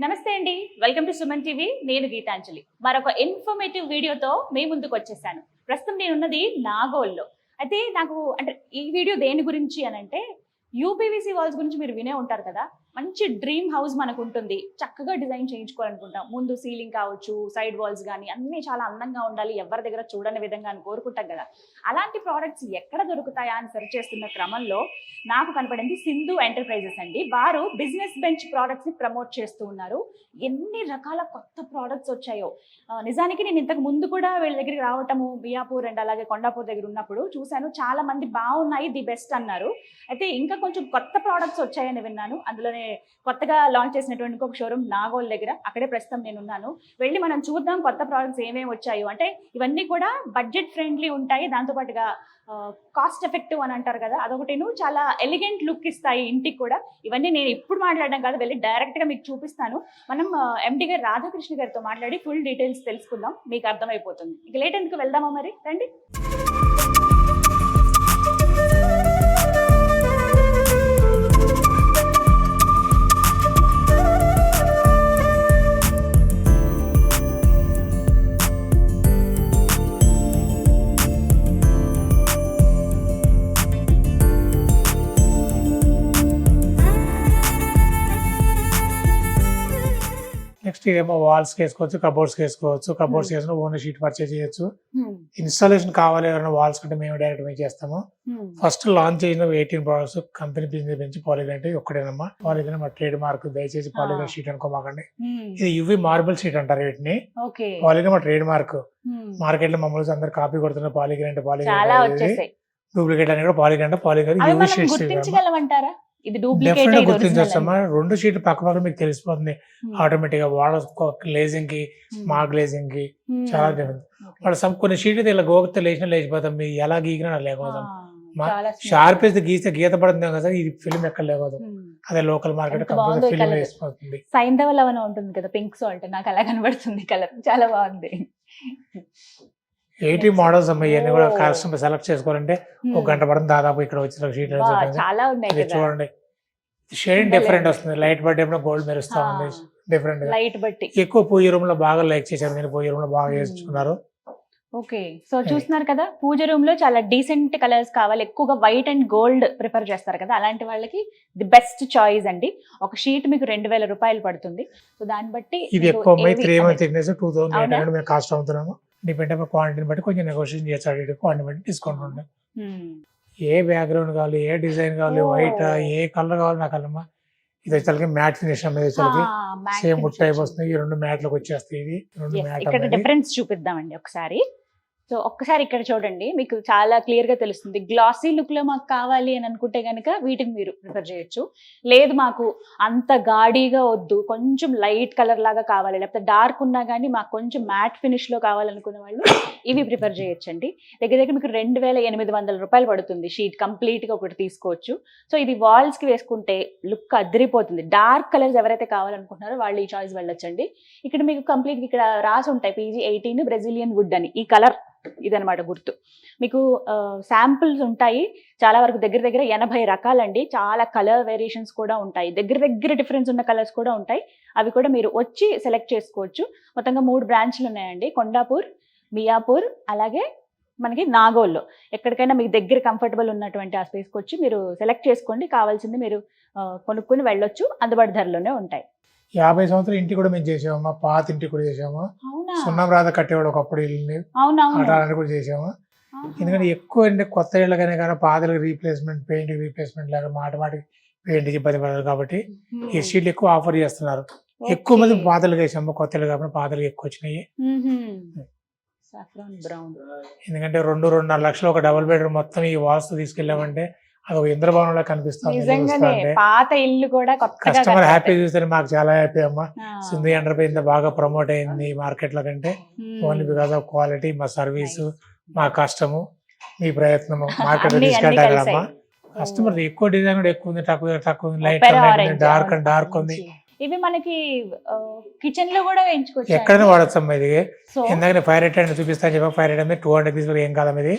నమస్తే అండి, welcome to Suman TV. నేను గీతాంజలి. మరొక ఇన్ఫర్మేటివ్ వీడియోతో మీ ముందుకు వచ్చేసాను. ప్రస్తుతం నేనున్నది నాగోల్లో. అయితే నాకు అంటే ఈ వీడియో దేని గురించి అని అంటే యూపీవీసీ వాల్స్ గురించి మీరు వినే ఉంటారు కదా. మంచి డ్రీమ్ హౌస్ మనకు ఉంటుంది, చక్కగా డిజైన్ చేయించుకోవాలనుకుంటాం. ముందు సీలింగ్ కావచ్చు, సైడ్ వాల్స్ కానీ అన్నీ చాలా అందంగా ఉండాలి, ఎవరి దగ్గర చూడని విధంగా అని కోరుకుంటాం కదా. అలాంటి ప్రోడక్ట్స్ ఎక్కడ దొరుకుతాయా అని సెర్చ్ చేస్తున్న క్రమంలో నాకు కనపడింది సింధు ఎంటర్ప్రైజెస్ అండి. వారు బిజినెస్ బెంచ్ ప్రోడక్ట్స్ ని ప్రమోట్ చేస్తూ ఉన్నారు. ఎన్ని రకాల కొత్త ప్రోడక్ట్స్ వచ్చాయో. నిజానికి నేను ఇంతకు ముందు కూడా వీళ్ళ దగ్గరికి రావటము, బియాపూర్ అండ్ అలాగే కొండాపూర్ దగ్గర ఉన్నప్పుడు చూశాను. చాలా మంది బాగున్నాయి, ది బెస్ట్ అన్నారు. అయితే ఇంకా కొంచెం కొత్త ప్రోడక్ట్స్ వచ్చాయని విన్నాను. అందులోనే కొత్తగా లాంచ్ చేసినటువంటి ఇంకొక షోరూమ్ నాగోల్ దగ్గర, అక్కడే ప్రస్తుతం నేను ఉన్నాను. వెళ్ళి మనం చూద్దాం కొత్త ప్రోడక్ట్స్ ఏమేమి వచ్చాయో. అంటే ఇవన్నీ కూడా బడ్జెట్ ఫ్రెండ్లీ ఉంటాయి, దాంతోపాటుగా కాస్ట్ ఎఫెక్టివ్ అని అంటారు కదా, అదొకటిను చాలా ఎలిగెంట్ లుక్ ఇస్తాయి ఇంటికి కూడా. ఇవన్నీ నేను ఇప్పుడు మాట్లాడడం కాదు, వెళ్ళి డైరెక్ట్ గా మీకు చూపిస్తాను. మనం ఎండి గారు రాధాకృష్ణ గారితో మాట్లాడి ఫుల్ డీటెయిల్స్ తెలుసుకుందాం, మీకు అర్థమైపోతుంది. ఇక లేట్ ఎందుకు, వెళ్దామా మరి, రండి. నెక్స్ట్ ఇదేమో వాల్స్ వేసుకోవచ్చు, కబోర్డ్స్ వేసుకోవచ్చు. కబోర్డ్స్ వేసిన ఓన్ షీట్ పర్చేజ్ చేయొచ్చు. ఇన్స్టాలేషన్ కావాలి ఎవరైనా వాల్స్ కంటే మేము డైరెక్ట్ మేము చేస్తాము. ఫస్ట్ లాంచ్ చేసిన 18 ప్రోడక్ట్స్ కంపెనీ బిజినెస్ నుంచి పాలిగ్రాన్ ఒక్కడేనమ్మా. పాలిగ్రాన్ మా ట్రేడ్ మార్క్, దయచేసి పాలిగ్రాన్ షీట్ అనుకోమాకండి. ఇది యువి మార్బుల్ షీట్ అంటారు వీటిని. పాలిగ్రాన్ మా ట్రేడ్ మార్క్. మార్కెట్ లో మమ్మల్ని అందరు కాపీ కొడుతున్న పాలిగ్రాన్ డూప్లికేట్ అని కూడా పాలిగ్రాన్ యువి షీట్స్ గుర్తించవచ్చమ్మా. 2 షీట్లు పక్క పక్కన మీకు తెలిసిపోతుంది ఆటోమేటిక్ గా. వాడ గ్లేజింగ్ కి మా గ్లేజింగ్ కి చాలా డిఫరెన్స్. వాడు కొన్ని షీట్లు ఇలా గోగతో లేచినా లేచిపోతాం, మీరు ఎలా గీకినా లేకపోతాం. షార్ప్ వేస్తే గీస్తే గీత పడుతుంది కదా, ఇది ఫిల్మ్ ఎక్కడ లేకపోదు. అదే లోకల్ మార్కెట్ కంపల్సరీ ఫిల్మ్ వేసిపోతుంది. సైంధవ లవణ ఉంటుంది కదా, పింక్ సాల్ట్, నాకు అలా కనబడుతుంది కలర్, చాలా బాగుంది. 80 మోడల్స్ అమ్మాయి, ఇవన్నీ కూడా కస్టమర్ సెలెక్ట్ చేసుకోవాలంటే 1 గంట పడుతుంది దాదాపు. ఇక్కడ వచ్చిన షీట్ చూడండి, షేడ్ డిఫరెంట్ వస్తుంది. లైట్ బట్టి గోల్డ్ మెరుస్తా ఉంది, డిఫరెంట్ లైట్ బట్టి. ఎక్కువ పూజ రూమ్ లో బాగా లైక్ చేశారు, నేను పూజ రూమ్ లో బాగా చేసుకున్నారు. ఓకే, సో చూస్తున్నారు కదా, పూజ రూమ్ లో చాలా డీసెంట్ కలర్స్ కావాలి, ఎక్కువగా వైట్ అండ్ గోల్డ్ ప్రిఫర్ చేస్తారు కదా, అలాంటి వాళ్ళకి ది బెస్ట్ చాయిస్ అండి. ఒక షీట్ మీకు 2000 రూపాయలు పడుతుంది. సో దాన్ని బట్టి ఇది ఎక్కువ 3 థిక్నెస్ 2800 కాస్ట్ అవుతున్నాము. డిపెండ్ అయిన క్వాంటిటీని బట్టి కొంచెం నెగోషియేషన్ చేస్తాడు, క్వాంటిటీ బట్టి డిస్కౌంట్ ఉంటుంది. ఏ బ్యాక్గ్రౌండ్ కావాలి, ఏ డిజైన్ కావాలి, వైట్ ఏ కలర్ కావాలి నాకు అల్లమ్మా. ఇది వచ్చేసరికి మ్యాట్ ఫినిష్ అనేది సేమ్ ముట్ట అయిపోతుంది. ఈ 2 మ్యాట్లకు వచ్చేస్తాయి. ఇది 2 మ్యాట్. ఇక్కడ డిఫరెన్స్ చూపిద్దామండి ఒకసారి. సో ఒక్కసారి ఇక్కడ చూడండి, మీకు చాలా క్లియర్ గా తెలుస్తుంది. గ్లాసీ లుక్ లో మాకు కావాలి అని అనుకుంటే కనుక వీటిని మీరు ప్రిఫర్ చేయొచ్చు. లేదు మాకు అంత గాడీగా వద్దు, కొంచెం లైట్ కలర్ లాగా కావాలి, లేకపోతే డార్క్ ఉన్నా కానీ మాకు కొంచెం మ్యాట్ ఫినిష్ లో కావాలనుకునే వాళ్ళు ఇవి ప్రిఫర్ చేయొచ్చండి. దగ్గర దగ్గర మీకు 2800 రూపాయలు పడుతుంది షీట్, కంప్లీట్ గా ఒకటి తీసుకోవచ్చు. సో ఇది వాల్స్ కి వేసుకుంటే లుక్ అదిరిపోతుంది. డార్క్ కలర్స్ ఎవరైతే కావాలనుకుంటున్నారో వాళ్ళు ఈ చాయిస్ వెళ్ళొచ్చండి. ఇక్కడ మీకు కంప్లీట్ ఇక్కడ రాసి ఉంటాయి PG18 బ్రెజిలియన్ వుడ్ అని. ఈ కలర్ ఇదనమాట గుర్తు. మీకు శాంపుల్స్ ఉంటాయి చాలా వరకు, దగ్గర దగ్గర 80 రకాలండి. చాలా కలర్ వేరియేషన్స్ కూడా ఉంటాయి, దగ్గర దగ్గర డిఫరెన్స్ ఉన్న కలర్స్ కూడా ఉంటాయి. అవి కూడా మీరు వచ్చి సెలెక్ట్ చేసుకోవచ్చు. మొత్తంగా 3 బ్రాంచ్లు ఉన్నాయండి, కొండాపూర్, మియాపూర్, అలాగే మనకి నాగోల్లో. ఎక్కడికైనా మీకు దగ్గర కంఫర్టబుల్ ఉన్నటువంటి ఆ స్పేస్కి వచ్చి మీరు సెలెక్ట్ చేసుకోండి. కావాల్సింది మీరు కొనుక్కుని వెళ్ళొచ్చు, అందుబాటు ధరలోనే ఉంటాయి. 50 సంవత్సరాలు ఇంటి కూడా మేము చేసాము, పాత ఇంటికి కూడా చేసాము. సున్నం రాత కట్టేవాడు ఒకప్పుడు ఇల్లుని, అటాలని కూడా చేసాము. ఎందుకంటే ఎక్కువ అంటే కొత్త ఇళ్ళకనే కానీ పాతలకు రీప్లేస్మెంట్, పెయింట్ రీప్లేస్మెంట్ లాగా మాటికి పెయింట్ ఇబ్బంది పడదు కాబట్టి ఈ షీట్లు ఎక్కువ ఆఫర్ చేస్తున్నారు. ఎక్కువ మంది పాతలు వేసాము, కొత్త ఇళ్ళు కాబట్టి పాతలు ఎక్కువ వచ్చినాయి. ఎందుకంటే 2-2.5 లక్షలు ఒక డబుల్ బెడ్రూమ్ మొత్తం ఈ వాస్తు తీసుకెళ్ళామంటే అది ఒక ఇంద్రభవనంలో కనిపిస్తుంది. పాత ఇల్లు కూడా కస్టమర్ హ్యాపీ చూస్తే మాకు చాలా హ్యాపీ అమ్మా. సింధు ఎంటర్ప్రైజ్ ఇంత బాగా ప్రమోట్ అయింది మార్కెట్ లో కంటే, ఓన్లీ బికాస్ ఆఫ్ క్వాలిటీ, మా సర్వీస్, మా కష్టము, మీ ప్రయత్నము మార్కెట్ లో తీసుకెళ్ళాలమ్మా. కస్టమర్ ఎక్కువ డిజైన్ కూడా ఎక్కువ ఉంది, తక్కువ ఉంది, లైట్ డార్క్ ఉంది. ఇవి మనకి కిచెన్ లో కూడా వేయించుకోవచ్చు, ఎక్కడైనా వాడచ్చు అమ్మా. ఇది ఇందాక ఫైర్ రేట్ అని చూపిస్తాను చెప్పా, ఫైర్ రేట్ అనేది 200 తీసుకుని ఏం కాదమ్మా. ఇది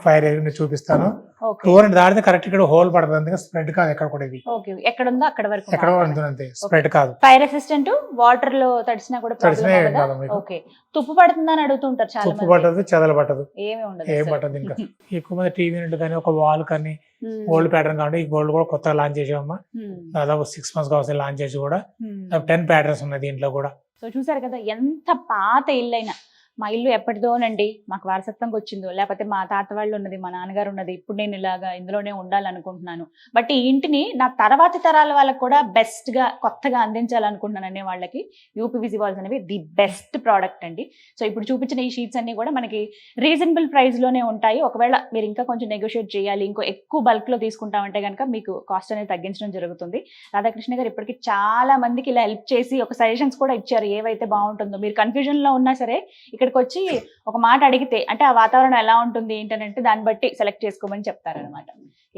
ఫైర్ రేట్ చూపిస్తాను. ఓకే 200 దాటితే కరెక్ట్ ఇక్కడ హోల్ పడుతుంది, అందుకే స్ప్రెడ్ కాదు ఎక్కడ కూడా ఇది. ఓకే ఎక్కడ ఉందో అక్కడ వరకు ఎక్కడ ఉంటుంది అంతే, స్ప్రెడ్ కాదు. ఫైర్ రెసిస్టెంట్, వాటర్ లో తడిసినా కూడా తడిసినా ఏం ప్రాబ్లం కాదు మీకు. ఓకే తుప్పు పడుతుందని అడుగుతుంటారు చాలా తుప్పు మంది. పట్టదు, చెదలు పట్టదు, ఏమీ ఉండదు ఏం అసలు. పట్టదు. ఇంకా ఎక్కువ మంది టీవీ యూనిట్ కానీ ఒక వాల్ కానీ ఉమ్, గోల్డ్ ప్యాటర్న్ కాబట్టి ఈ గోల్డ్ కూడా కొత్తగా లాంచ్ చేసామమ్మా. ఉమ్, దాదాపు 6 months కావచ్చు లాంచ్ చేసి కూడా. ఉమ్. 10 ప్యాటర్న్స్ ఉన్నాయి దీంట్లో కూడా. సో చూసారు కదా ఎంత పాత ఇల్లు అయినా, మా ఇల్లు ఎప్పటిదోనండి, మాకు వారసత్వంగా వచ్చిందో, లేకపోతే మా తాత వాళ్ళు ఉన్నది, మా నాన్నగారు ఉన్నది, ఇప్పుడు నేను ఇలాగా ఇందులోనే ఉండాలనుకుంటున్నాను, బట్ ఈ ఇంటిని నా తర్వాతి తరాల వాళ్ళకి కూడా బెస్ట్ గా కొత్తగా అందించాలనుకుంటున్నాను అనే వాళ్ళకి యూపీవీసీ వాల్స్ అనేవి ది బెస్ట్ ప్రోడక్ట్ అండి. సో ఇప్పుడు చూపించిన ఈ షీట్స్ అన్ని కూడా మనకి రీజనబుల్ ప్రైస్ లోనే ఉంటాయి. ఒకవేళ మీరు ఇంకా కొంచెం నెగోషియేట్ చేయాలి, ఇంకో ఎక్కువ బల్క్ లో తీసుకుంటామంటే కనుక మీకు కాస్ట్ అనేది తగ్గించడం జరుగుతుంది. రాధాకృష్ణ గారు ఇప్పటికి చాలా మందికి ఇలా హెల్ప్ చేసి ఒక సజెషన్స్ కూడా ఇచ్చారు, ఏవైతే బాగుంటుందో. మీరు కన్ఫ్యూజన్ లో ఉన్నా సరే ఇక్కడికి వచ్చి ఒక మాట అడిగితే, అంటే ఆ వాతావరణం ఎలా ఉంటుంది ఏంటంటే దాన్ని బట్టి సెలెక్ట్ చేసుకోమని చెప్తారనమాట.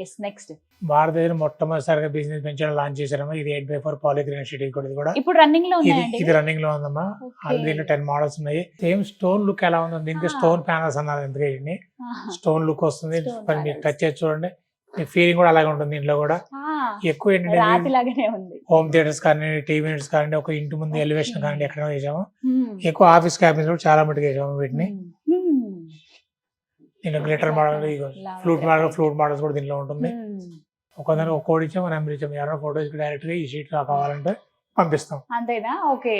ఎస్ నెక్స్ట్ భారతదేశం మొట్టమొదటిసారిగా బిజినెస్ వెంచర్ లాంచ్ చేశారమ్మా. ఇది 8x4 పాలిగ్రీన్ షీట్ కూడా. ఇది కూడా ఇప్పుడు రన్నింగ్ లో ఇది ఉన్నాయండి. ఇది రన్నింగ్ లో ఉందమ్మా. దీంట్లో 10 మోడల్స్ ఉన్నాయి. సేమ్ స్టోన్ లుక్ ఎలా ఉందో దీనికి స్టోన్ ప్యానల్స్ అన్నారు, ఎందుకంటే దీన్ని స్టోన్ లుక్ వస్తుంది. Stone మరి మీరు panels. టచ్ చేసి చూడండి, మీ ఫీలింగ్ కూడా అలాగే ఉంటుంది. దీంట్లో కూడా ఎక్కువ ఏంటంటే రాతి లాగానే ఉంది. హోమ్ థియేటర్స్ కానీ, టీవీ యూనిట్స్ కానీ, ఒక ఇంటి ముందు Okay. ఎలివేషన్ కానీ ఎక్కడ వేసాము. Hmm. ఎక్కువ ఆఫీస్ క్యాబిన్స్ కూడా చాలా మటుకు వేసాము వీటిని. Hmm. దీంట్లో గ్లిటర్ మోడల్, ఫ్లూట్ మోడల్స్ కూడా దీంట్లో ఉంటుంది. ఒకదానికి ఒక కోడ్ ఇచ్చాము, నెంబర్ ఇచ్చాము. ఎవరైనా ఫోటోస్ డైరెక్ట్ గా ఈ షీట్ కావాలంటే పంపిస్తాం. అంతేనా? ఓకే.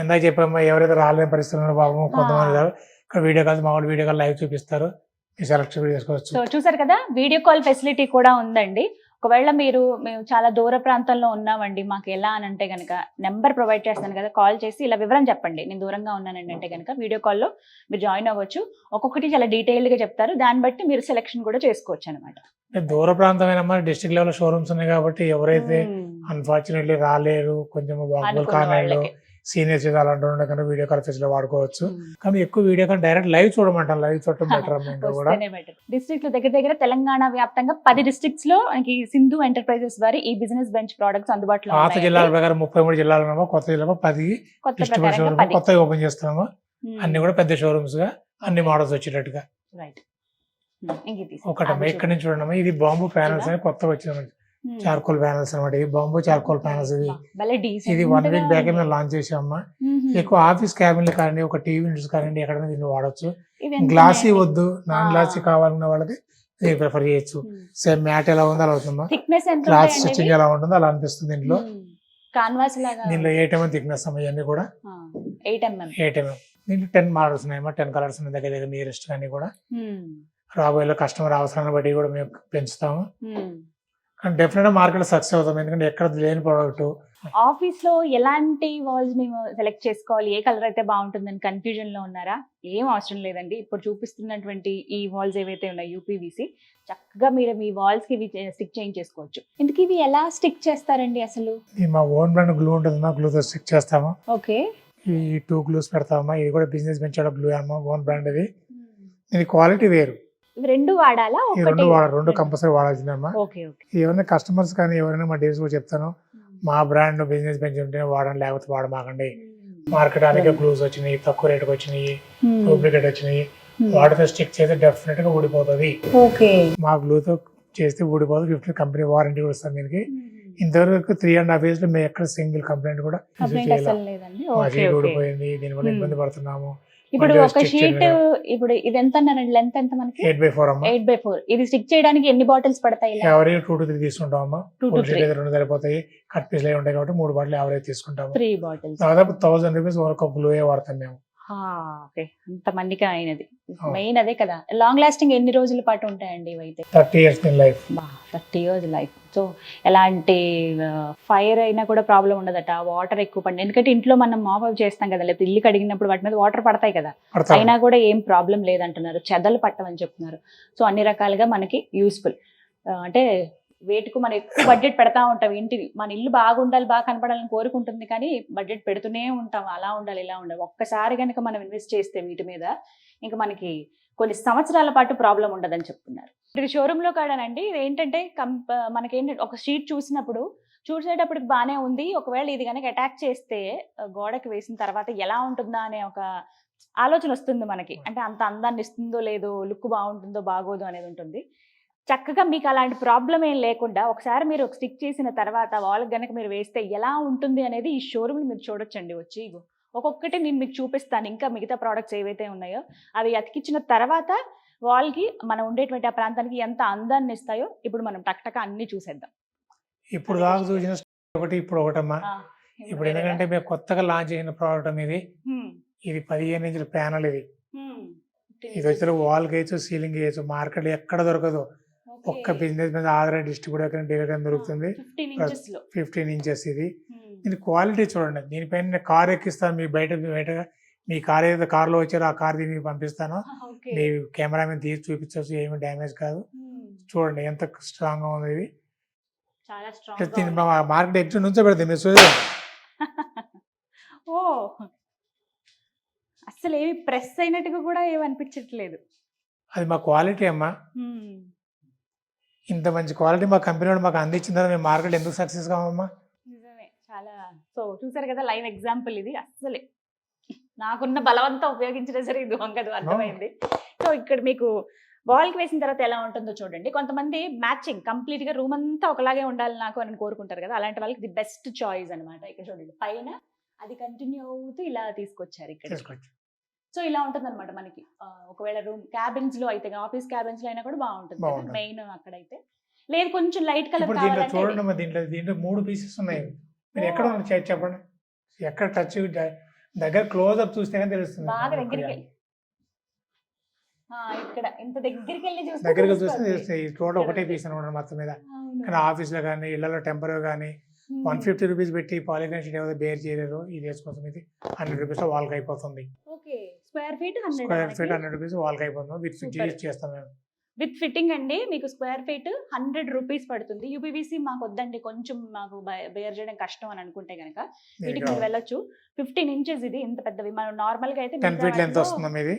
ఎందాక చెప్పాము, ఎవరైతే రాలేని పరిస్థితుల్లో బాబు కొంతమంది ఇక్కడ వీడియో కాల్స్, మామూలు వీడియో కాల్ లైవ్ చూపిస్తారు, మీ సెలెక్షన్ చేసుకోవచ్చు. సో చూసారు కదా, వీడియో కాల్ ఫెసిలిటీ కూడా ఉందండి. ఒకవేళ మేము చాలా దూర ప్రాంతంలో ఉన్నామండి, మాకు ఎలా అని అంటే కనుక నెంబర్ ప్రొవైడ్ చేస్తాను కదా, కాల్ చేసి ఇలా వివరం చెప్పండి, నేను దూరంగా ఉన్నానండి అంటే కనుక వీడియో కాల్లో మీరు జాయిన్ అవ్వచ్చు. ఒక్కొక్కటి చాలా డీటెయిల్డ్ గా చెప్తారు, దాన్ని బట్టి మీరు సెలెక్షన్ కూడా చేసుకోవచ్చు అనమాట. దూర ప్రాంతమైన డిస్ట్రిక్ట్ లెవెల్ షోరూమ్స్ ఉన్నాయి కాబట్టి ఎవరైతే అన్ఫార్చునేట్లీ రాలేరు, కొంచెం వాకబుల్ కానాళ్ళు, సీనియర్స్ అలాంటి ఉండే కనుక వీడియో కాల్ ఫెసిలిటీ వాడుకోవచ్చు. కానీ ఎక్కువ వీడియో కాల్ డైరెక్ట్ లైవ్ చూడమంటాం, లైవ్ చూడటం బెటర్ ఇంకా కూడా. డిస్ట్రిక్ట్ దగ్గర దగ్గర తెలంగాణ వ్యాప్తంగా 10 డిస్ట్రిక్ట్స్ లో మనకి సింధు ఎంటర్ప్రైజెస్ వారి ఈ బిజినెస్ బెంచ్ ప్రొడక్ట్స్ అందుబాటులో పాత ఉన్నాయి. జిల్లాల ప్రకారం 33 జిల్లాలు ఉన్నామో, కొత్త జిల్లా 10 కొత్త డిస్ట్రిబ్యూషన్ ప్రకారంగా షోరూమ్ 10. కొత్తగా ఓపెన్ చేస్తున్నాము. అన్ని కూడా పెద్ద షోరూమ్స్ గా అన్ని మోడల్స్ వచ్చేటట్టుగా. రైట్. ఒకటమ్మా ఇక్కడ నుంచి చూడమ్మా, ఇది బాంబూ ప్యానల్స్ అని కొత్తగా వచ్చిన చార్కోల్ ప్యానల్స్ అనమాట. ఇది బాంబూ చార్కోల్ ప్యానల్స్. ఇది 1 week బ్యాక్ మేము లాంచ్ చేసామమ్మా. ఎక్కువ ఆఫీస్ క్యాబిన్ కానీ, ఒక టీవీ యూనిట్స్ కానీ ఎక్కడైనా దీన్ని వాడచ్చు. గ్లాసీ వద్దు, నాన్ గ్లాసీ కావాలన్న వాళ్ళకి దీన్ని ప్రిఫర్ చేయొచ్చు. సేమ్ మ్యాట్ ఎలా ఉందో అలా అవుతుందమ్మా. థిక్నెస్ ఎంత క్లాత్ స్టిచ్చింగ్ ఎలా ఉంటుందో అలా అనిపిస్తుంది దీంట్లో. కాన్వాస్ లాగా. దీంట్లో 8 mm థిక్నెస్ అమ్మా, ఇవన్నీ కూడా 8 mm. 8 mm. దీంట్లో 10 మోడల్స్ ఉన్నాయమ్మా, 10 కలర్స్ ఉన్నాయి దగ్గర దగ్గర నియరెస్ట్ కానీ కూడా. రాబోయే కస్టమర్ అవసరాన్ని బట్టి కూడా మేము పెంచుతాము. కానీ డెఫినెట్ గా మార్కెట్ సక్సెస్ అవుతాం, ఎందుకంటే ఎక్కడ లేని ప్రోడక్ట్. ఆఫీస్ లో ఎలాంటి వాల్స్ మేము సెలెక్ట్ చేసుకోవాలి, ఏ కలర్ అయితే బాగుంటుందని కన్ఫ్యూజన్ లో ఉన్నారా? ఏం అవసరం లేదండి. ఇప్పుడు చూపిస్తున్నటువంటి ఈ వాల్స్ ఏవైతే ఉన్నాయి యూపీవీసీ, చక్కగా మీరు మీ వాల్స్ కి స్టిక్ చేయించేసుకోవచ్చు. ఇందుకు ఇవి ఎలా స్టిక్ చేస్తారండి అసలు? ఇది మా ఓన్ బ్రాండ్ గ్లూ ఉంటుంది, మా గ్లూతో స్టిక్ చేస్తాము. ఓకే. ఈ 2 glues పెడతామమ్మా. ఇది కూడా బిజినెస్ వెంచర్ గ్లూ అమ్మా, ఓన్ బ్రాండ్. ఇది దీని క్వాలిటీ వేరు. ఇవి రెండు వాడాలా? ఈ రెండు కంపల్సరీ వాడాల్సిందమ్మా. Okay okay. ఏమైనా కస్టమర్స్ కానీ ఎవరైనా మా డీల్స్ కూడా చెప్తాను, మా బ్రాండ్ బిజినెస్ వెంచర్ ఉంటే వాడండి, లేకపోతే వాడమాకండి. మార్కెట్ అనేక గ్లూస్ వచ్చినాయి, తక్కువ రేటుకి వచ్చినాయి, డూప్లికేట్ వచ్చినాయి. వాటితో స్టిక్ చేస్తే డెఫినెట్ గా ఊడిపోతుంది. ఓకే. మా గ్లూతో చేస్తే ఊడిపోదు. 50 కంపెనీ వారంటీ కూడా వస్తుంది దీనికి. ఇంతవరకు 3.5 years లో మేము ఎక్కడ సింగిల్ కంప్లైంట్ కూడా ఊడిపోయింది, దీనివల్ల ఇబ్బంది పడుతున్నాము. ఇప్పుడు ఒక షీట్, ఇప్పుడు ఇది ఎంత అన్నారండి లెంత్ ఎంత మనకి? 8x4 అమ్మా. 8x4. ఇది స్టిక్ చేయడానికి ఎన్ని బాటిల్స్ పడతాయి? ఎవరీ 2 to 3 తీసుకుంటాం అమ్మా. 2 to 3 2 సరిపోతాయి. కట్ పీస్ లో ఉంటాయి కాబట్టి 3 బాటిల్ ఎవరైతే తీసుకుంటాము. 3 బాటిల్స్. దాదాపు 1000 rupees వరకు గ్లూ వాడతాం మేము. ఓకే. అంత మందికి అయినది మెయిన్ అదే కదా. లాంగ్ లాస్టింగ్ ఎన్ని రోజుల పాటు ఉంటాయండి ఇవైతే? 30 years in life. 30 years life. So ఎలాంటి ఫైర్ అయినా కూడా ప్రాబ్లం ఉండదట, వాటర్ ఎక్కువ పడి, ఎందుకంటే ఇంట్లో మనం మాప్ అప్ చేస్తాం కదా, లేకపోతే ఇల్లు కడిగినప్పుడు వాటి మీద వాటర్ పడతాయి కదా, అయినా కూడా ఏం ప్రాబ్లం లేదంటున్నారు. చెదలు పట్టమని చెప్తున్నారు. సో అన్ని రకాలుగా మనకి యూస్ఫుల్. అంటే వేటుకు మనం ఎక్కువ బడ్జెట్ పెడతా ఉంటాం. ఇంటికి మన ఇల్లు బాగుండాలి, బాగా కనపడాలని కోరుకుంటుంది, కానీ బడ్జెట్ పెడుతూనే ఉంటాం. అలా ఉండాలి, ఇలా ఉండాలి. ఒక్కసారి కనుక మనం ఇన్వెస్ట్ చేస్తే వీటి మీద ఇంకా మనకి కొన్ని సంవత్సరాల పాటు ప్రాబ్లం ఉండదని చెప్తున్నారు. ఇది షోరూమ్ లో కాడానండి. ఇది ఏంటంటే మనకేంటంటే ఒక షీట్ చూసినప్పుడు చూసేటప్పటికి బానే ఉంది. ఒకవేళ ఇది గనక అటాక్ చేస్తే గోడకి వేసిన తర్వాత ఎలా ఉంటుందా అనే ఒక ఆలోచన వస్తుంది మనకి. అంటే అంత అందాన్ని ఇస్తుందో లేదో, లుక్ బాగుంటుందో బాగోదో అనేది ఉంటుంది. చక్కగా మీకు అలాంటి ప్రాబ్లమ్ ఏం లేకుండా ఒకసారి మీరు స్టిక్ చేసిన తర్వాత వాల్కి గనక మీరు వేస్తే ఎలా ఉంటుంది అనేది ఈ షోరూమ్‌లో మీరు చూడొచ్చండి వచ్చి. ఇగో ఒక్కొక్కటి నేను మీకు చూపిస్తాను. ఇంకా మిగతా ప్రొడక్ట్స్ ఏవైతే ఉన్నాయో అవి అతికించిన తర్వాత వాల్‌కి మనం ఉండేటువంటి ఆ ప్రాంతానికి ఎంత అందాన్ని ఇస్తాయో ఇప్పుడు మనం టక్ అన్నీ చూసేద్దాం. ఇప్పుడు దాకా చూసిన ఒకటి ఇప్పుడు ఒకటమ్మా. ఆ! ఇప్పుడు ఎందుకంటే మేము కొత్తగా లాంచ్ చేసిన ప్రోడక్ట్ ఇది. హ్మ్. ఇది 15 ఇంచుల ప్యానల్ ఇది. హ్మ్. ఇది వచ్చి వాల్కి వేయచ్చు, సీలింగ్ వేయచ్చు. మార్కెట్ ఎక్కడ దొరకదు. ఒక్క బిజినెస్ మీద ఆధార్ డిస్ట్రిబ్యూటర్ డీలర్ దొరుకుతుంది. 15 ఇంచెస్‌లో. 15 ఇంచెస్ ఇది. దీని క్వాలిటీ చూడండి. దీనిపైన నేను కార్ ఎక్కిస్తాను. మీ బయట మీ కార్ ఏదైతే కార్లో వచ్చారో ఆ కార్ దీనికి పంపిస్తాను. ఓకే. మీ కెమెరా మీద తీసి చూపించవచ్చు. ఏమి డ్యామేజ్ కాదు. చూడండి ఎంత స్ట్రాంగ్ గా ఉంది ఇది. చాలా స్ట్రాంగ్. దీన్ని మార్కెట్ ఎగ్జిట్ నుంచే పెడతాం మీరు చూడండి. ఓ అసలు ఏమి ప్రెస్ అయినట్టుగా కూడా ఏమి అనిపించట్లేదు. అది మా క్వాలిటీ అమ్మా. ఇంత మంచి క్వాలిటీ మా కంపెనీ వాడు మాకు అందించిన తర్వాత మేము మార్కెట్ ఎందుకు సక్సెస్ కావమ్మా? నిజమే. చాలా. సో చూసారు కదా లైవ్ ఎగ్జాంపుల్ ఇది. అస్సలే నాకున్న బలవంతం ఉపయోగించినా సరే ఇది వంగదు, అర్థమైంది. సో ఇక్కడ మీకు వాల్కి వేసిన తర్వాత ఎలా ఉంటుందో చూడండి. కొంతమంది మ్యాచింగ్ కంప్లీట్ గా రూమ్ అంతా ఒకలాగే ఉండాలి నాకు అని కోరుకుంటారు కదా, అలాంటి వాళ్ళకి ది బెస్ట్ చాయిస్ అనమాట. ఇక్కడ చూడండి పైన అది కంటిన్యూ అవుతూ ఇలా తీసుకొచ్చారు ఇక్కడ. సో ఇలా ఉంటుంది అనమాట మనకి. ఒకవేళ రూమ్ క్యాబిన్స్ లో అయితే ఆఫీస్ క్యాబిన్స్ లో అయినా కూడా బాగుంటుంది. మెయిన్ అక్కడైతే లేదు కొంచెం లైట్ కలర్ కావాలంటే చూడండి. దీంట్లో 3 పీసెస్ ఉన్నాయి. మీరు ఎక్కడ చెప్పండి, ఎక్కడ టచ్ దగ్గర క్లోజ్ అప్ చూస్తేనే తెలుస్తుంది. బాగా దగ్గరికి ఇక్కడ ఇంత దగ్గరికి వెళ్ళి దగ్గరికి చూస్తే టోటల్ ఒకటే పీస్ అనమాట మొత్తం మీద. కానీ ఆఫీస్ లో కానీ ఇళ్లలో టెంపరీ కానీ 150 రూపీస్ పెట్టి పాలిగ్రాన్ షీట్ ఏదో బేర్ చేయలేరు. ఇది వేసుకోసం ఇది 100 రూపీస్ లో వాల్కి అయిపోతుంది. స్క్వేర్ ఫీట్ 100 రూపీస్ వాల్కి అయిపోతుంది. విత్ ఫిట్ చేస్తాం మేము. విత్ ఫిట్టింగ్ అండి. మీకు స్క్వేర్ ఫీట్ 100 రూపీస్ పడుతుంది. యూపీవీసీ మాకు వద్దండి, కొంచెం మాకు బేర్ చేయడం కష్టం అని అనుకుంటే కనుక వీటికి మీరు వెళ్ళొచ్చు. 15 ఇంచెస్ ఇది. ఇంత పెద్దవి మనం నార్మల్ గా అయితే 10 ఫీట్ లెంత్ వస్తుంది ఇది.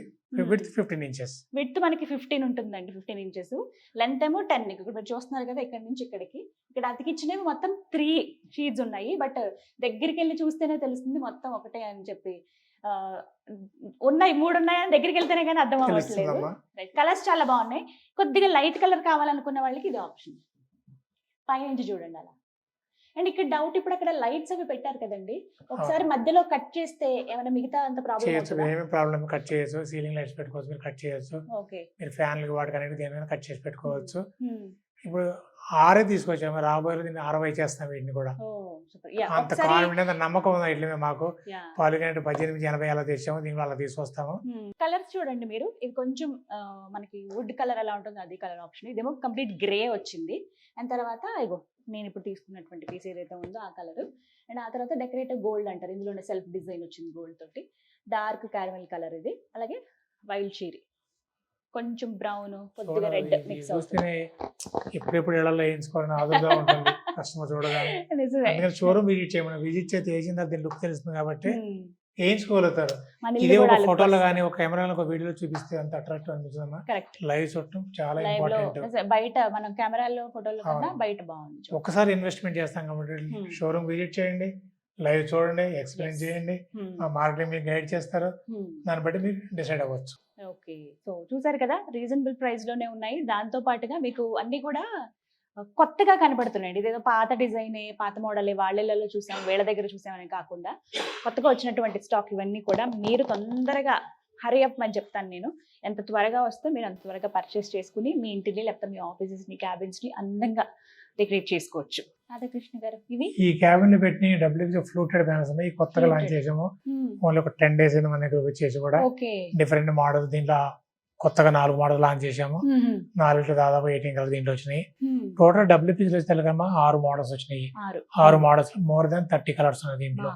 విత్ 15 ఇంచెస్ విడ్త్ మనకి 15 ఉంటుందండి. 15 ఇంచెస్ లెంత్ ఏమో 10. ఇక్కడ మీరు చూస్తున్నారు కదా ఇక్కడ నుంచి ఇక్కడికి. ఇక్కడ అతికిచ్చినవి మొత్తం 3 షీట్స్ ఉన్నాయి. బట్ దగ్గరికి వెళ్ళి చూస్తేనే తెలుస్తుంది మొత్తం ఒకటే అని చెప్పి. ఉన్నాయి 3 ఉన్నాయని దగ్గరికి వెళ్తేనే కానీ అర్థం అవ్వట్లేదు. కలర్స్ చాలా బాగున్నాయి. కొద్దిగా లైట్ కలర్ కావాలనుకున్న వాళ్ళకి ఇది ఆప్షన్. పైనుంచి చూడండి అలా. అండ్ ఇక్కడ డౌట్, ఇప్పుడు అక్కడ లైట్స్ అవి పెట్టారు కదండి, ఒకసారి మధ్యలో కట్ చేస్తే ఏమైనా మిగతా అంత ప్రాబ్లం కట్ చేయొచ్చు. సీలింగ్ లైట్స్ పెట్టుకోవచ్చు, మీరు కట్ చేయొచ్చు. మీరు ఫ్యాన్లు వాటికనేది దేనికైనా కట్ చేసి పెట్టుకోవచ్చు. ఇప్పుడు 6 తీసుకొచ్చాము, రాబోయే దీన్ని 60 చేస్తాం. వీటిని కూడా అంత కాన్ఫిడెంట్ నమ్మకం ఉంది ఇట్లా మాకు. పాలిగ్రానైట్ 1880 అలా తెచ్చాము, దీనిలో అలా తీసుకొస్తాము. కలర్స్ చూడండి మీరు. ఇది కొంచెం మనకి వుడ్ కలర్ ఎలా ఉంటుంది అది కలర్ ఆప్షన్. ఇదేమో కంప్లీట్ గ్రే వచ్చింది. అండ్ తర్వాత ఇగో నేను ఇప్పుడు తీసుకున్నటువంటి పీస్ ఏదైతే ఉందో ఆ కలర్. అండ్ ఆ తర్వాత డెకరేటివ్ గోల్డ్ అంటారు. ఇందులోనే సెల్ఫ్ డిజైన్ వచ్చింది గోల్డ్ తోటి. డార్క్ క్యారమెల్ కలర్ ఇది. అలాగే వైల్డ్ షీరీ, కొంచెం బ్రౌన్, కొద్దిగా రెడ్ మిక్స్ అవుతుంది. ఎప్పుడెప్పుడు ఇళ్లలో వేయించుకోవాలని ఆదుగా ఉంటుంది కస్టమర్ చూడగానే. అందుకని షోరూమ్ విజిట్ చేయమని, విజిట్ చేస్తే వేసిన తర్వాత లుక్ తెలుస్తుంది కాబట్టి వేయించుకోగలుగుతారు. ఇదే ఒక ఫోటోలో కానీ ఒక కెమెరాలో ఒక వీడియోలో చూపిస్తే అంత అట్రాక్టివ్ అనిపిస్తుందమ్మా. లైవ్ చూడటం చాలా ఇంపార్టెంట్. బయట మనం కెమెరాలో ఫోటోలో కన్నా బయట బాగుంది. ఒకసారి ఇన్వెస్ట్మెంట్ చేస్తాం కాబట్టి షోరూమ్ విజిట్ చేయండి, లైవ్ చూడండి, ఎక్స్ప్లెయిన్ చేయండి. మా మార్కెటింగ్ మీకు గైడ్ చేస్తారు. దాన్ని బట్టి మీరు డిసైడ్ అవ్వచ్చు. ఓకే. సో చూసారు కదా, రీజనబుల్ ప్రైస్ లోనే ఉన్నాయి. దాంతో పాటుగా మీకు అన్ని కూడా కొత్తగా కనబడుతున్నాయండి. ఇదేదో పాత డిజైన్, పాత మోడలే వాళ్ళలో చూసాం, వీళ్ళ దగ్గర చూసామని కాకుండా కొత్తగా వచ్చినటువంటి స్టాక్ ఇవన్నీ కూడా మీరు తొందరగా హరీ అప్ అని చెప్తాను నేను. ఎంత త్వరగా వస్తే మీరు అంత త్వరగా పర్చేస్ చేసుకుని మీ ఇంటిని లేకపోతే మీ ఆఫీసెస్ ని క్యాబిన్స్ ని అందంగా డెకరేట్ చేసుకోవచ్చు. రాధాకృష్ణ గారు, ఇవి ఈ క్యాబిన్ పెట్టి డబ్ల్యూపీసీ ఫ్లూటెడ్ బ్యానర్స్ ఉన్నాయి. కొత్తగా లాంచ్ చేసాము. ఓన్లీ ఒక 10 days మన దగ్గర వచ్చేసి కూడా డిఫరెంట్ మోడల్. దీంట్లో కొత్తగా 4 మోడల్ లాంచ్ చేసాము. 4 దాదాపు 18 కలర్ దీంట్లో వచ్చినాయి. టోటల్ డబ్ల్యూపీసీ తెలుగమ్మా 6 మోడల్స్ వచ్చినాయి. 6 మోడల్స్ మోర్ దాన్ 30 కలర్స్ ఉన్నాయి దీంట్లో.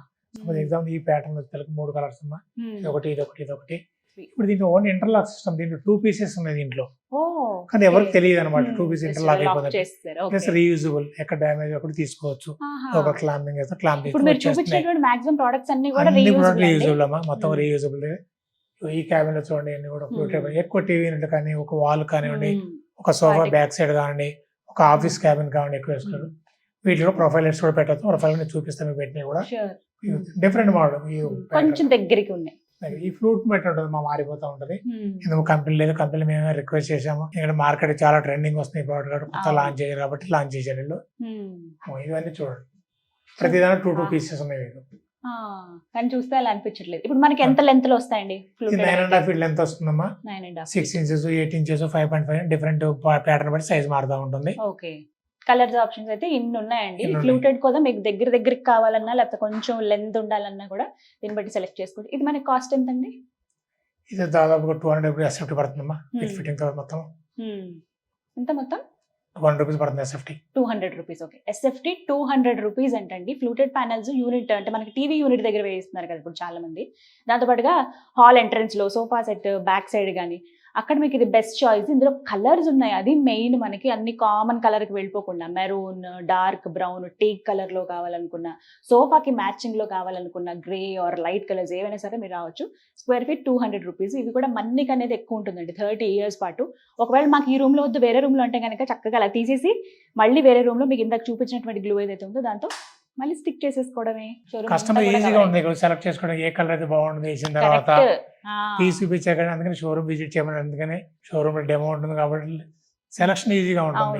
ఎగ్జాంపుల్ ఈ ప్యాటర్న్ వచ్చి 3 కలర్స్ ఉన్నా, ఒకటి ఇదొకటి. ఇప్పుడు దీంట్లో ఓన్లీ ఇంటర్లాక్ సిస్టమ్. దీంట్లో 2 pieces ఉన్నాయి దీంట్లో. కానీ ఎవరికి తెలియదు అనమాట. 2 pieces ఇంటర్లాక్ అయిపోతుంది. ప్లస్ రీయూజబుల్, ఎక్కడ డ్యామేజ్ ఒకటి తీసుకోవచ్చు. ఒక క్లాంపింగ్ చేస్తే క్లాంపింగ్ రీయూజబుల్ అమ్మా, మొత్తం రీయూజబుల్. ఈ క్యాబిన్ లో చూడండి అన్ని కూడా ఎక్కువ టీవీ యూనిట్ కానీ, ఒక వాల్ కానివ్వండి, ఒక సోఫా బ్యాక్ సైడ్ కానివ్వండి, ఒక ఆఫీస్ క్యాబిన్ కానివ్వండి ఎక్కువ వేసుకున్నారు. వీటిలో ప్రొఫైల్ కూడా పెట్టచ్చు. ప్రొఫైల్ చూపిస్తాను మీకు పెట్టినవి కూడా Sure. Different model. కొంచెం దగ్గరికి ఉన్నాయి. ఈ ఫ్లూట్ మెట్ ఉంటుంది మారిపోతూ ఉంటది. ఇందుకు కంపెనీ లేదు, కంపెనీ మేమే రిక్వెస్ట్ చేసాము. ఇక్కడ మార్కెట్ చాలా ట్రెండింగ్ వస్తుంది ఈ ప్రోడక్ట్ కొత్త లాంచ్ చేయాలి కాబట్టి లాంచ్ చేశారు వీళ్ళు. ఇవన్నీ చూడండి, ప్రతిదాని 2 పీసెస్ ఉన్నాయి మీకు. కానీ చూస్తే అలా అనిపించట్లేదు. ఇప్పుడు మనకి ఎంత లెంత్ లో వస్తాయండి? 9.5 ఫీట్ లెంత్ వస్తుందమ్మా. 6 ఇంచెస్, 8 ఇంచెస్, 5.5 డిఫరెంట్ ప్యాటర్న్ బట్టి సైజ్ మారుతూ ఉంటుంది. ఓకే. కలర్స్ ఆప్షన్స్ అయితే ఇన్ని ఉన్నాయండి. ఫ్లూటెడ్ కూడా మీకు దగ్గరికి కావాలన్నా లేకపోతే కొంచెం లెంత్ ఉండాలన్నా కూడా దీన్ని బట్టి సెలెక్ట్ చేసుకోవచ్చు. ఇది మనకి కాస్ట్ ఎంత అండి? ఇది దాదాపుగా 200 రూపీస్ ఎస్ఎఫ్టీ పడుతుందమ్మా విత్ ఫిట్టింగ్ తో మొత్తం. ఎంత మొత్తం? 200 రూపీస్ పడుతుంది SFT. 200 rupees. Okay. SFT 200 rupees అంటండి. ఫ్లూటెడ్ ప్యానల్స్ యూనిట్ అంటే మనకి టీవీ యూనిట్ దగ్గర వేయిస్తున్నారు కదా ఇప్పుడు చాలా మంది. దాంతో పాటుగా హాల్ ఎంట్రన్స్ లో సోఫా సెట్ బ్యాక్ సైడ్ కానీ అక్కడ మీకు ఇది బెస్ట్ చాయిస్. ఇందులో కలర్స్ ఉన్నాయి, అది మెయిన్. మనకి అన్ని కామన్ కలర్ కి వెళ్ళిపోకుండా maroon, dark brown, teak colour లో కావాలనుకున్న, సోఫాకి మ్యాచింగ్ లో కావాలనుకున్న గ్రే ఆర్ లైట్ కలర్స్ ఏవైనా సరే మీరు రావచ్చు. Square feet 200 rupees. ఇది కూడా మన్నిక అనేది ఎక్కువ ఉంటుందండి 30 years పాటు. ఒకవేళ మాకు ఈ రూమ్ లో వద్దు వేరే రూమ్ లో అంటే కనుక చక్కగా అలా తీసేసి మళ్ళీ వేరే రూమ్ లో మీకు ఇందాక చూపించినటువంటి గ్లూ ఏదైతే ఉందో దాంతో మళ్ళీ స్టిక్ చేసేసుకోవడమే. కస్టమర్ ఈజీగా ఉంది సెలెక్ట్ చేసుకోవడం ఏ కలర్ అయితే బాగుంటుంది వేసిన తర్వాత పీస్ చూపించాక. అందుకని షోరూమ్ విజిట్ చేయమని, అందుకని షోరూమ్ డెమో ఉంటుంది కాబట్టి సెలక్షన్ ఈజీగా ఉంటుంది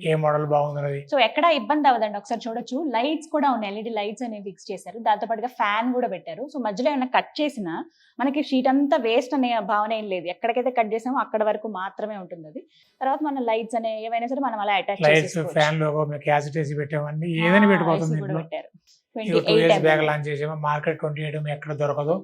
ఏ మోడల్ బాగుంది. సో ఎక్కడ ఇబ్బంది అవ్వదండి. ఒకసారి చూడొచ్చు, లైట్స్ కూడా ఉన్నాయి, ఎల్ఈడి లైట్స్ అనేవి ఫిక్స్ చేశారు. దాంతో పాటుగా ఫ్యాన్ కూడా పెట్టారు. సో మధ్యలో ఏమైనా కట్ చేసినా మనకి షీట్ అంతా వేస్ట్ అనే భావన ఏం లేదు. ఎక్కడికైతే కట్ చేసామో అక్కడ వరకు మాత్రమే ఉంటుంది అది. తర్వాత మన లైట్స్ అనే ఏవైనా సరే మనం అలా attach lights, fan logo, cassette వేసి పెట్టామని ఏదైనా పెట్టుకోవచ్చు. 2 years బ్యాక్ లాంచ్ చేసాము. మార్కెట్ 28 ఎక్కడ దొరకదు,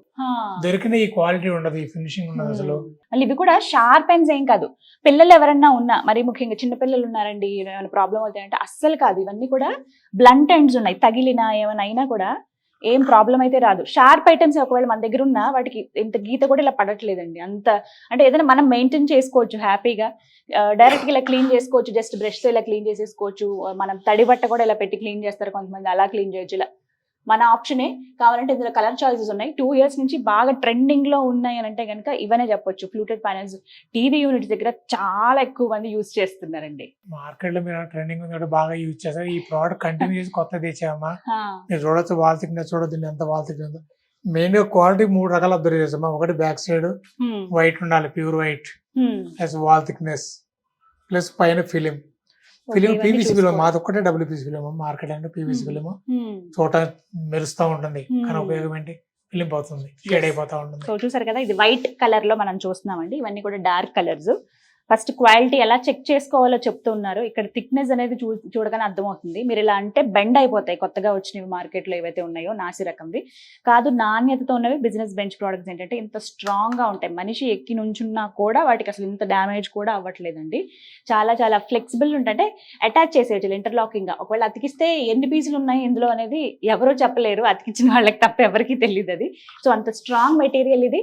దొరికిన ఈ క్వాలిటీ ఉండదు, ఈ ఫినిషింగ్ ఉండదు అసలు. మళ్ళీ ఇవి కూడా షార్ప్ పెన్స్ ఏం కాదు. పిల్లలు ఎవరన్నా ఉన్నా, మరి ముఖ్యంగా చిన్న పిల్లలు ఉన్నారండి, ఏమైనా ప్రాబ్లం అవుతాయంటే అస్సలు కాదు. ఇవన్నీ కూడా బ్లంట్ ఎండ్స్ ఉన్నాయి, తగిలినా ఏమైనా అయినా కూడా ఏం ప్రాబ్లం అయితే రాదు. షార్ప్ ఐటమ్స్ ఒకవేళ మన దగ్గర ఉన్నా వాటికి ఇంత గీత కూడా ఇలా పడట్లేదండి. అంత అంటే ఏదైనా మనం మెయింటైన్ చేసుకోవచ్చు హ్యాపీగా. డైరెక్ట్గా ఇలా క్లీన్ చేసుకోవచ్చు, జస్ట్ బ్రష్తో ఇలా క్లీన్ చేసేసుకోవచ్చు. మనం తడి బట్ట కూడా ఇలా పెట్టి క్లీన్ చేస్తారు కొంతమంది, అలా క్లీన్ చేయొచ్చు. ఇలా మన ఆప్షనే. కావాలంటే ఇందులో కలర్ చాయిసెస్ ఉన్నాయి. 2 years నుంచి బాగా ట్రెండింగ్ లో ఉన్నాయి అని అంటే కనుక ఇవనే చెప్పొచ్చు. ఫ్లూటెడ్ ప్యానల్స్ టీవీ యూనిట్ దగ్గర చాలా ఎక్కువ మంది యూజ్ చేస్తున్నారండి. మార్కెట్ లో మీరు ట్రెండింగ్ ఉంది బాగా యూజ్ చేస్తారు. ఈ ప్రోడక్ట్ కంటిన్యూ చేసి కొత్త తెచ్చామా మీరు చూడొచ్చు. వాల్ థిక్నెస్ చూడొద్దు ఎంత వాల్ థిక్నెస్ ఉందో. మెయిన్ గా క్వాలిటీ 3 రకాల అబ్జర్వ్ చేసామా. ఒకటి బ్యాక్ సైడ్ వైట్ ఉండాలి, pure white, plus wall thickness, plus పైన ఫిలిం పీవీసీ ఫిలిం. మాది ఒక్కటే డబ్ల్యూపీసీ ఫిలిం, మార్కెట్ అంటే పీవీసీ ఫిలిం. చోట మెరుస్తూ ఉంటుంది కానీ ఉపయోగం ఏంటి, ఫిలిం పోతుంది, షేడ్ అయిపోతా ఉంటుంది. సో చూసారు కదా, ఇది వైట్ కలర్ లో మనం చూస్తున్నామండి. ఇవన్నీ కూడా డార్క్ కలర్స్. ఫస్ట్ క్వాలిటీ ఎలా చెక్ చేసుకోవాలో చెప్తున్నారు. ఇక్కడ థిక్నెస్ అనేది చూడగానే అర్థమవుతుంది. మీరు ఇలా అంటే బెండ్ అయిపోతాయి. కొత్తగా వచ్చినవి మార్కెట్లో ఏవైతే ఉన్నాయో నాసి రకంవి కాదు, నాణ్యతతో ఉన్నవి బిజినెస్ బెంచ్ ప్రోడక్ట్స్ ఏంటంటే ఇంత స్ట్రాంగ్ గా ఉంటాయి. మనిషి ఎక్కి నుంచున్నా కూడా వాటికి అసలు ఇంత డ్యామేజ్ కూడా అవ్వట్లేదండి. చాలా చాలా ఫ్లెక్సిబుల్ ఉంటే అటాచ్ చేసేయచ్చు ఇంటర్లాకింగ్ గా. ఒకవేళ అతికిస్తే ఎన్ని పీసులు ఉన్నాయి ఇందులో అనేది ఎవరో చెప్పలేరు, అతికించిన వాళ్ళకి తప్ప ఎవరికి తెలియదు అది. సో అంత స్ట్రాంగ్ మెటీరియల్ ఇది.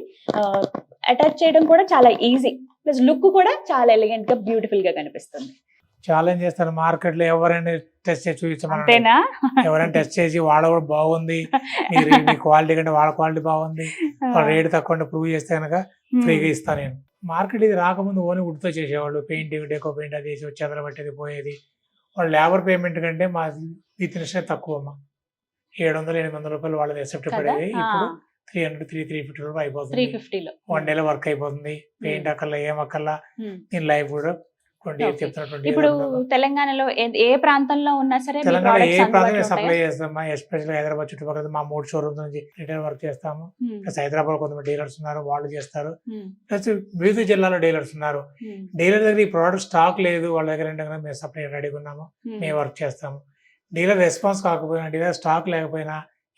అటాచ్ చేయడం కూడా చాలా ఈజీ, ప్లస్ లుక్ కూడా చాలా ఎలిగెంట్ గా బ్యూటిఫుల్ గా కనిపిస్తుంది. ఛాలెంజ్ చేస్తారు మార్కెట్ లో, ఎవరైనా టెస్ట్ చేసి చూపించమని. ఎవరైనా టెస్ట్ చేసి వాళ్ళ కూడా బాగుంది, మీ క్వాలిటీ కంటే వాళ్ళ క్వాలిటీ బాగుంది, వాళ్ళ రేట్ తక్కువ ప్రూవ్ చేస్తే కనుక ఫ్రీగా ఇస్తాను నేను. మార్కెట్ ఇది రాకముందు ఓన్లీ వుడ్తో చేసేవాళ్ళు, పెయింటింగ్ డెకో పెయింట్ అది వేసి చెదలు పట్టేది పోయేది. వాళ్ళు లేబర్ పేమెంట్ కంటే మా బిజినెస్ తక్కువ అమ్మా. 700-800 రూపాయలు వాళ్ళది ఎక్సెప్ట్ పడేది. ఇప్పుడు 300-350 రూపాయలు అయిపోతుంది. 1 డేలో వర్క్ అయిపోతుంది. పెయింట్ అక్కర్లా ఏం అక్కర్లా. దీని లైఫ్ కూడా 20 years చెప్తున్నా. ఇప్పుడు తెలంగాణలో ఏ ప్రాంతంలో ఉన్నా సరే తెలంగాణ ఏ ప్రాంతంలో సప్లై చేస్తామా, ఎస్పెషల్ హైదరాబాద్ చుట్టుపక్కల మా 3 షోరూమ్స్ నుంచి రిటైల్ వర్క్ చేస్తాము. ప్లస్ హైదరాబాద్ కొంతమంది డీలర్స్ ఉన్నారు, వాళ్ళు చేస్తారు. ప్లస్ వివిధ జిల్లాలో డీలర్స్ ఉన్నారు. డీలర్ దగ్గర ఈ ప్రోడక్ట్ స్టాక్ లేదు, వాళ్ళ దగ్గర ఏంటంటే మేము సప్లై రెడీగా ఉన్నాము, మేము వర్క్ చేస్తాము. డీలర్ రెస్పాన్స్ కాకపోయినా, డీలర్ స్టాక్ లేకపోయినా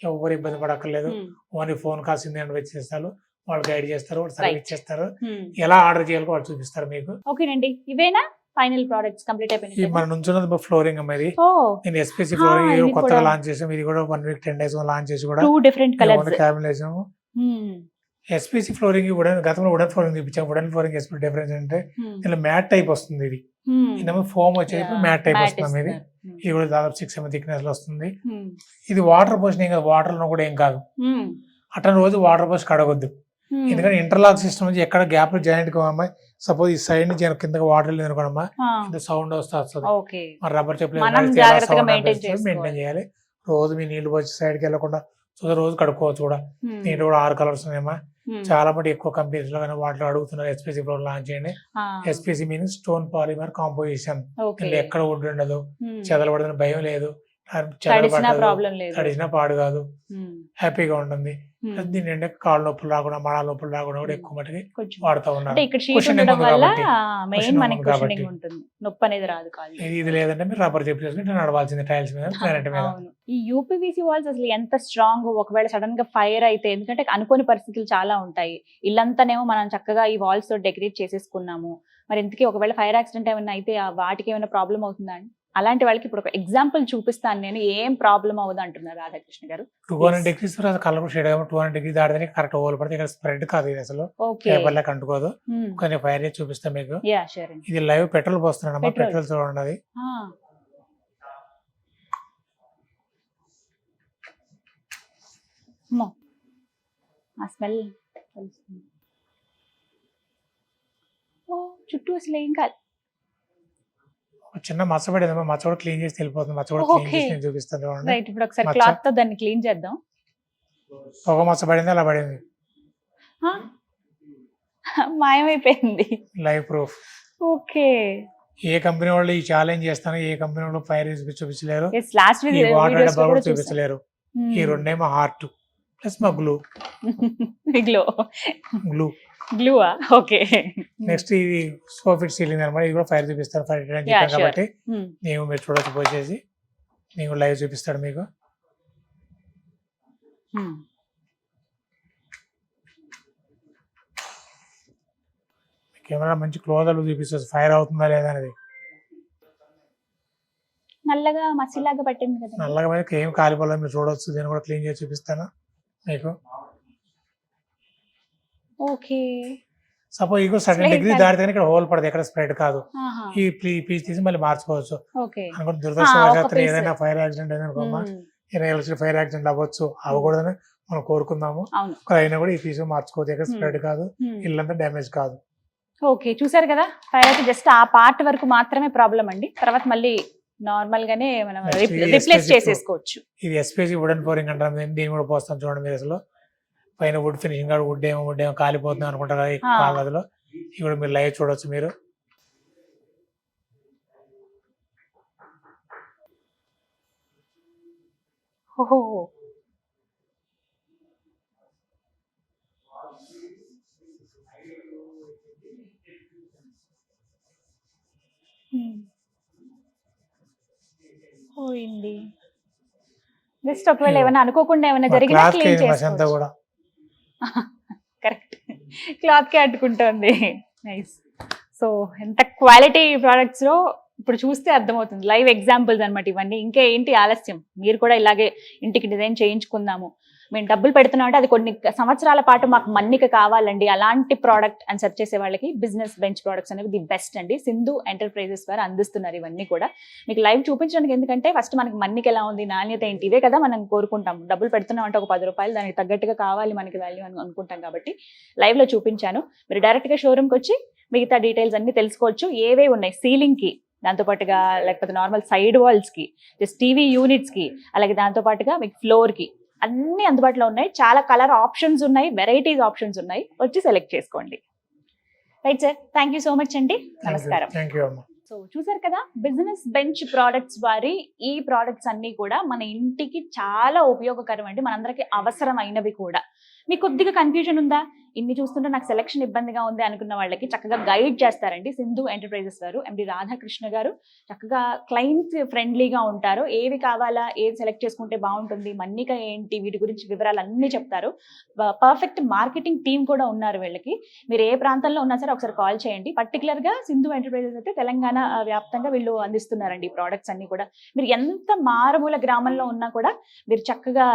ఎవరు ఇబ్బంది పడక్కర్లేదు. ఓన్లీ ఫోన్ కాల్స్ వచ్చేస్తారు, వాళ్ళు గైడ్ చేస్తారు, వాళ్ళు సర్వీస్ చేస్తారు, ఎలా ఆర్డర్ చేయాలో వాళ్ళు చూపిస్తారు మీకు. ఓకేనండి, ఇవేనా ఫైనల్ ప్రొడక్ట్స్ కంప్లీట్ అయిపోయింది. మనం నుంచున్నది ఫ్లోరింగ్ అమ్మది. నేను ఎస్పీసీ ఫ్లోరింగ్ కొత్తగా లాంచ్ చేసాం. ఇది కూడా 1 week 10 days లాంచ్ చేసి కూడా 2 different కలర్స్ క్యాబిన్ వేసాము. ఎస్పీసీ ఫ్లోరింగ్ గతంలో వుడెన్ ఫ్లోరింగ్ చూపించాం. వుడెన్ ఫ్లోరింగ్ ఎస్పీ డిఫరెన్స్ అంటే ఇలా మ్యాట్ టైప్ వస్తుంది. ఇది ఇదేమో ఫోమ్ వచ్చేది మ్యాట్ టైప్ వస్తుంది. ఇది ఇది కూడా దాదాపు 6 mm థిక్నెస్ లో వస్తుంది. ఇది వాటర్ పోసిన ఏం కాదు, వాటర్ లో కూడా ఏం కాదు. అట్లా రోజు వాటర్ పోసి కడగొద్దు. ఎందుకంటే ఇంటర్లాక్ సిస్టమ్ నుంచి ఎక్కడ గ్యాప్ జాయింట్ కావమ్మా, సపోజ్ ఈ సైడ్ నుంచి కిందకి వాటర్ వెళ్ళింది అనుకోనమ్మా, సౌండ్ వస్తుంది. ఓకే, మరి రబ్బర్ చెప్పులు మనం జాగ్రత్తగా మెయింటైన్ మెయింటైన్ చేయాలి. రోజు మీ నీళ్లు వచ్చి సైడ్కి వెళ్ళకుండా రోజు కడుక్కోవచ్చు కూడా. దీంట్లో కూడా 6 కలర్స్ ఉన్నాయమ్మా. చాలా మటు ఎక్కువ కంపెనీస్ లో కానీ వాటిలో అడుగుతున్నారు ఎస్పీసీ ప్రో లాంచ్ చేయండి. SPC means stone polymer composition. ఎక్కడ వుడ్ ఉండదు, చెదలబడుతున్న భయం లేదు, తడిసిన పాడు కాదు, హ్యాపీగా ఉంటుంది. దీని అంటే కాళ్ళ నొప్పులు రాకుండా మడాల నొప్పులు రాకుండా కూడా ఎక్కువ మటుకి వాడుతూ ఉన్నారు. ఇది లేదంటే మీరు రబ్బర్ చెప్పు చేసుకుంటే నడవాల్సింది టైల్స్ మీద, గ్రానైట్ మీద. ఈ యూపీవీసీ వాల్స్ అసలు ఎంత స్ట్రాంగ్, ఒకవేళ సడన్ గా ఫైర్ అయితే, ఎందుకంటే అనుకోని పరిస్థితులు చాలా ఉంటాయి. ఇల్లంతానేమో మనం చక్కగా ఈ వాల్స్ తో డెకరేట్ చేసేసుకున్నాము, మరి ఇంతకీ ఒకవేళ ఫైర్ యాక్సిడెంట్ ఏమైనా అయితే వాటికి ఏమైనా ప్రాబ్లం అవుతుందా అండి? అలాంటి వాళ్ళకి ఇప్పుడు ఒక ఎగ్జాంపుల్ చూపిస్తాను నేను, ఏం ప్రాబ్లం అవ్వదు అంటున్నారు రాధాకృష్ణ గారు. 200 degrees కలర్ షేడ్ 200 degrees దాటితే కరెక్ట్ ఓవర్ పడితే ఇక్కడ స్ప్రెడ్ కాదు, ఇది అసలు పేపర్ లెక్క అంటుకోదు. కానీ ఫైర్ చేసి చూపిస్తాను మీకు. ఇది లైవ్ పెట్రోల్ పోస్తున్నాను, పెట్రోల్ చూడండి. అది స్మెల్ చుట్టూ అసలు ఏం కాదు. చిన్న మచ్చ పడేదమ్మా, మచ్చ కూడా క్లీన్ చేసి వెళ్ళిపోతుంది. మచ్చ కూడా క్లీన్ చేసి నేను చూపిస్తాను చూడండి. రైట్, ఇప్పుడు ఒకసారి క్లాత్ తో దాన్ని క్లీన్ చేద్దాం. పొగ మచ్చ పడింది, అలా పడింది, మాయమైపోయింది. Live proof. ఓకే, ఏ కంపెనీ వాళ్ళు ఈ ఛాలెంజ్ చేస్తాను, ఏ కంపెనీ వాళ్ళు ఫైర్ చూపించలేరు, వాటర్ డబ్బా కూడా చూపించలేరు. ఈ రెండేమో హార్ట్ ప్లస్ మా గ్లూ. గ్లూ గ్లూవా? ఓకే. నెక్స్ట్ ఇది సోఫిట్ సీలింగ్ అనమాట. ఇది కూడా ఫైర్ చూపిస్తాను, ఫైర్ చెప్పాను కాబట్టి నేను మీరు చూడొచ్చు. పోసేసి నేను లైవ్ చూపిస్తాడు మీకు. కెమెరా మంచి క్లోజర్ చూపిస్తుంది ఫైర్ అవుతుందా లేదా అనేది. నల్లగా మసిలాగా పట్టింది కదా, నల్లగా మీద ఏం కాలిపోలేదు, మీరు చూడొచ్చు. దీన్ని కూడా క్లీన్ చేసి చూపిస్తాను మీకు. ఓకే, సపోజ్ ఇది సడన్ డిగ్రీ దాటితే ఇక్కడ హోల్ పడదు, ఎక్కడ స్ప్రెడ్ కాదు. ఈ పీస్ తీసి మళ్ళీ మార్చుకోవచ్చు. అనుకుంటే దురదృష్టవశాత్తు ఏదైనా ఫైర్ యాక్సిడెంట్ అయినా అనుకోమా, ఫైర్ యాక్సిడెంట్ అవ్వచ్చు, అవ్వకూడదని మనం కోరుకుందాము. అయినా కూడా ఈ పీస్ మార్చుకోవచ్చు, ఎక్కడ స్ప్రెడ్ కాదు, ఇల్లంతా డ్యామేజ్ కాదు. ఓకే, చూసారు కదా, ఫైర్ అయితే జస్ట్ ఆ పార్ట్ వరకు మాత్రమే ప్రాబ్లం అండి, తర్వాత మళ్ళీ నార్మల్ గానే మనం రిప్లేస్ చేసేసుకోవచ్చు. ఇది ఎస్పీసీ వుడెన్ ఫ్లోరింగ్ అంటారు, దీన్ని కూడా పోస్తాం చూడండి మీరు. అసలు పైన వుడ్ ఫినిషింగ్, వుడ్ ఏమో కాలిపోతుంది అనుకుంటారు కాళ్ళలో. ఇప్పుడు మీరు లైవ్ చూడొచ్చు మీరు. పోయింది. జస్ట్ ఒకవేళ ఏమైనా అనుకోకుండా ఏమైనా జరిగినా క్లీన్ చేసుకోవచ్చు. కూడా కరెక్ట్, క్లాత్ కి అడ్డుకుంటుంది. నైస్. సో ఎంత క్వాలిటీ ప్రోడక్ట్స్ లో ఇప్పుడు చూస్తే అర్థమవుతుంది. లైవ్ ఎగ్జాంపుల్స్ అనమాట ఇవన్నీ. ఇంకా ఏంటి ఆలస్యం, మీరు కూడా ఇలాగే ఇంటికి డిజైన్ చేయించుకుందాము, మేము డబ్బులు పెడుతున్నాం అంటే అది కొన్ని సంవత్సరాల పాటు మాకు మన్నిక కావాలండి, అలాంటి ప్రోడక్ట్ అని సెర్చ్ చేసే వాళ్ళకి బిజినెస్ బెంచ్ ప్రోడక్ట్స్ అనేవి ది బెస్ట్ అండి. సింధు ఎంటర్ప్రైజెస్ వారు అందిస్తున్నారు ఇవన్నీ కూడా మీకు లైవ్ చూపించడానికి. ఎందుకంటే ఫస్ట్ మనకి మన్నిక ఎలా ఉంది, నాణ్యత ఏంటి, ఇవే కదా మనం కోరుకుంటాం. డబ్బులు పెడుతున్నాం అంటే ఒక 10 రూపాయలు దానికి తగ్గట్టుగా కావాలి మనకి వాల్యూ అని అనుకుంటాం. కాబట్టి లైవ్ లో చూపించాను, మీరు డైరెక్ట్ గా షోరూమ్కి వచ్చి మిగతా డీటెయిల్స్ అన్ని తెలుసుకోవచ్చు. ఏవే ఉన్నాయి సీలింగ్ కి, దాంతోపాటుగా లేకపోతే నార్మల్ సైడ్ వాల్స్ కి, జస్ట్ టీవీ యూనిట్స్ కి, అలాగే దాంతోపాటుగా మీకు ఫ్లోర్ కి అన్ని అందుబాటులో ఉన్నాయి. చాలా కలర్ ఆప్షన్స్ ఉన్నాయి, వెరైటీస్ ఆప్షన్స్ ఉన్నాయి, వచ్చి సెలెక్ట్ చేసుకోండి. Right sir, thank you so much అండి, నమస్కారం. సో చూసారు కదా, బిజినెస్ బెంచ్ ప్రోడక్ట్స్ వారి ఈ ప్రోడక్ట్స్ అన్ని కూడా మన ఇంటికి చాలా ఉపయోగకరం అండి, మనందరికీ అవసరమైనవి కూడా. మీకు కొద్దిగా కన్ఫ్యూజన్ ఉందా, ఇన్ని చూస్తుంటే నాకు సెలక్షన్ ఇబ్బందిగా ఉంది అనుకున్న వాళ్ళకి చక్కగా గైడ్ చేస్తారండి సింధు ఎంటర్ప్రైజెస్ వారు. ఎండి రాధాకృష్ణ గారు చక్కగా క్లయింట్ ఫ్రెండ్లీగా ఉంటారు. ఏవి కావాలా, ఏది సెలెక్ట్ చేసుకుంటే బాగుంటుంది, మన్నిక ఏంటి, వీటి గురించి వివరాలు అన్నీ చెప్తారు. పర్ఫెక్ట్ మార్కెటింగ్ టీం కూడా ఉన్నారు వీళ్ళకి. మీరు ఏ ప్రాంతంలో ఉన్నా సరే ఒకసారి కాల్ చేయండి. పర్టికులర్గా సింధు ఎంటర్ప్రైజెస్ అయితే తెలంగాణ వ్యాప్తంగా వీళ్ళు అందిస్తున్నారండి ఈ ప్రోడక్ట్స్ అన్ని కూడా. మీరు ఎంత మారుమూల గ్రామంలో ఉన్నా కూడా మీరు చక్కగా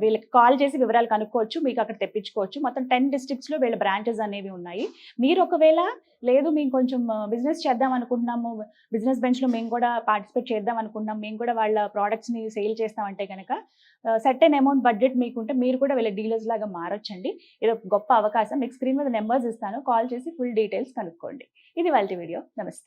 వీళ్ళకి కాల్ చేసి వివరాలు కనుక్కోవచ్చు, మీకు అక్కడ తెప్పించుకోవచ్చు. మొత్తం 10 డిస్ట్రిక్ట్స్ లో వీళ్ళ బ్రాంచెస్ అనేవి ఉన్నాయి. మీరు ఒకవేళ లేదు మేము కొంచెం బిజినెస్ చేద్దాం అనుకుంటున్నాము, బిజినెస్ బెంచ్ లో మేము కూడా పార్టిసిపేట్ చేద్దాం అనుకుంటున్నాం, మేము కూడా వాళ్ళ ప్రోడక్ట్స్ ని సేల్ చేస్తామంటే కనుక సర్టెన్ అమౌంట్ బడ్జెట్ మీకుంటే మీరు కూడా వీళ్ళ డీలర్స్ లాగా మారొచ్చండి. ఇది ఒక గొప్ప అవకాశం. మీకు స్క్రీన్ మీద నెంబర్స్ ఇస్తాను, కాల్ చేసి ఫుల్ డీటెయిల్స్ కనుక్కోండి. ఇది వాళ్ళ వీడియో. నమస్తే.